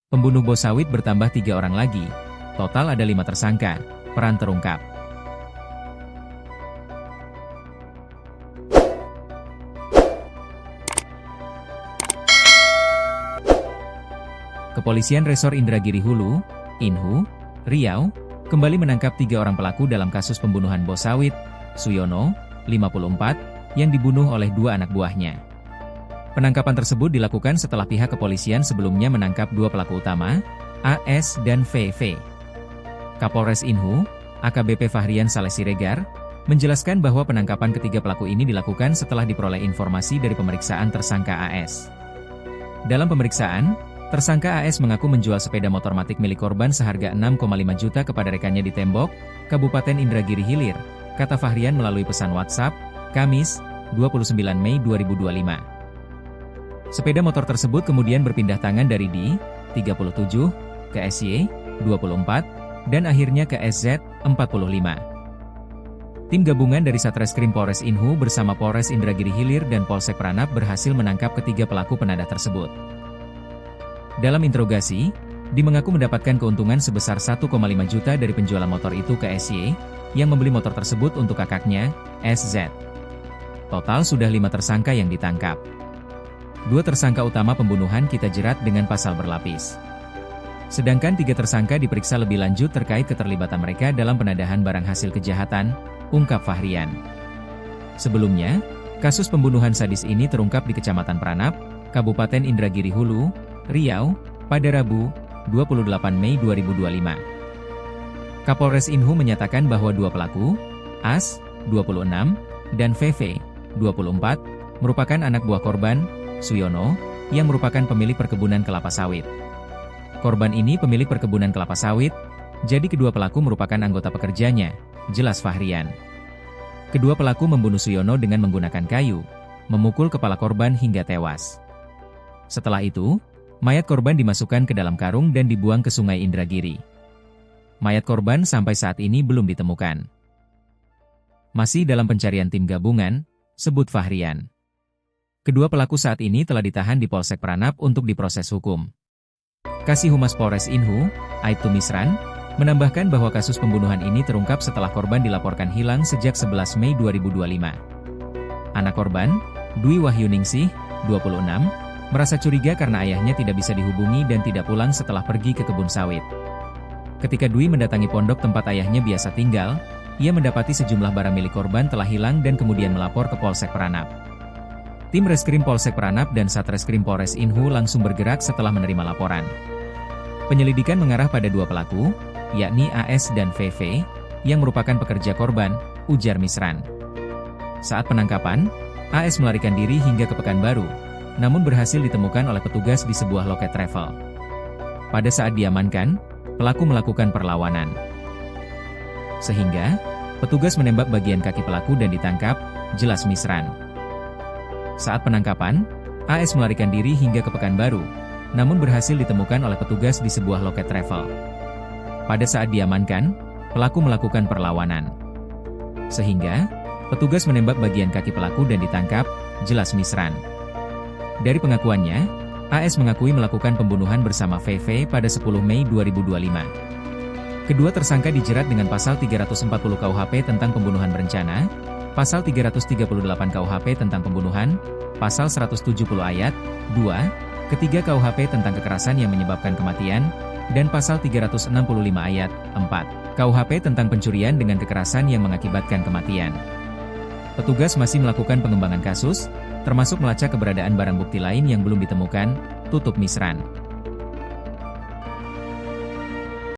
Pembunuh bos sawit bertambah 3 orang lagi. Total ada 5 tersangka. Peran terungkap. Kepolisian Resor Indragiri Hulu, Inhu, Riau, kembali menangkap 3 orang pelaku dalam kasus pembunuhan bos sawit, Suyono, 54, yang dibunuh oleh 2 anak buahnya. Penangkapan tersebut dilakukan setelah pihak kepolisian sebelumnya menangkap 2 pelaku utama, AS dan VV. Kapolres Inhu, AKBP Fahrian Saleh Siregar, menjelaskan bahwa penangkapan ketiga pelaku ini dilakukan setelah diperoleh informasi dari pemeriksaan tersangka AS. Dalam pemeriksaan, tersangka AS mengaku menjual sepeda motor matic milik korban seharga 6,5 juta kepada rekannya di Tembok, Kabupaten Indragiri Hilir, kata Fahrian melalui pesan WhatsApp, Kamis, 29 Mei 2025. Sepeda motor tersebut kemudian berpindah tangan dari di 37 ke SY 24 dan akhirnya ke SZ 45. Tim gabungan dari Satreskrim Polres Inhu bersama Polres Indragiri Hilir dan Polsek Pranap berhasil menangkap ketiga pelaku penadah tersebut. Dalam interogasi, Di mengaku mendapatkan keuntungan sebesar 1,5 juta dari penjualan motor itu ke SY, yang membeli motor tersebut untuk kakaknya, SZ. Total sudah 5 tersangka yang ditangkap. 2 tersangka utama pembunuhan kita jerat dengan pasal berlapis. Sedangkan 3 tersangka diperiksa lebih lanjut terkait keterlibatan mereka dalam penadahan barang hasil kejahatan, ungkap Fahrian. Sebelumnya, kasus pembunuhan sadis ini terungkap di Kecamatan Pranap, Kabupaten Indragiri Hulu, Riau, pada Rabu, 28 Mei 2025. Kapolres Inhu menyatakan bahwa 2 pelaku, AS, 26, dan VV, 24, merupakan anak buah korban, Suyono, yang merupakan pemilik perkebunan kelapa sawit. Korban ini pemilik perkebunan kelapa sawit, jadi kedua pelaku merupakan anggota pekerjanya, jelas Fahrian. Kedua pelaku membunuh Suyono dengan menggunakan kayu, memukul kepala korban hingga tewas. Setelah itu, mayat korban dimasukkan ke dalam karung dan dibuang ke Sungai Indragiri. Mayat korban sampai saat ini belum ditemukan. Masih dalam pencarian tim gabungan, sebut Fahrian. Kedua pelaku saat ini telah ditahan di Polsek Pranap untuk diproses hukum. Kasih Humas Polres Inhu, Aibtu Misran, menambahkan bahwa kasus pembunuhan ini terungkap setelah korban dilaporkan hilang sejak 11 Mei 2025. Anak korban, Dwi Wahyuningsih, 26, merasa curiga karena ayahnya tidak bisa dihubungi dan tidak pulang setelah pergi ke kebun sawit. Ketika Dwi mendatangi pondok tempat ayahnya biasa tinggal, ia mendapati sejumlah barang milik korban telah hilang dan kemudian melapor ke Polsek Pranap. Tim Reskrim Polsek Pranap dan Satreskrim Polres Inhu langsung bergerak setelah menerima laporan. Penyelidikan mengarah pada 2 pelaku, yakni AS dan VV, yang merupakan pekerja korban, ujar Misran. Saat penangkapan, AS melarikan diri hingga ke Pekanbaru, namun berhasil ditemukan oleh petugas di sebuah loket travel. Pada saat diamankan, pelaku melakukan perlawanan. Sehingga, petugas menembak bagian kaki pelaku dan ditangkap, jelas Misran. Saat penangkapan, AS melarikan diri hingga ke Pekanbaru, namun berhasil ditemukan oleh petugas di sebuah loket travel. Pada saat diamankan, pelaku melakukan perlawanan. Sehingga, petugas menembak bagian kaki pelaku dan ditangkap, jelas Misran. Dari pengakuannya, AS mengakui melakukan pembunuhan bersama VV pada 10 Mei 2025. Kedua tersangka dijerat dengan pasal 340 KUHP tentang pembunuhan berencana, pasal 338 KUHP tentang pembunuhan, pasal 170 ayat 2, ketiga KUHP tentang kekerasan yang menyebabkan kematian, dan pasal 365 ayat 4, KUHP tentang pencurian dengan kekerasan yang mengakibatkan kematian. Petugas masih melakukan pengembangan kasus, termasuk melacak keberadaan barang bukti lain yang belum ditemukan, tutup Misran.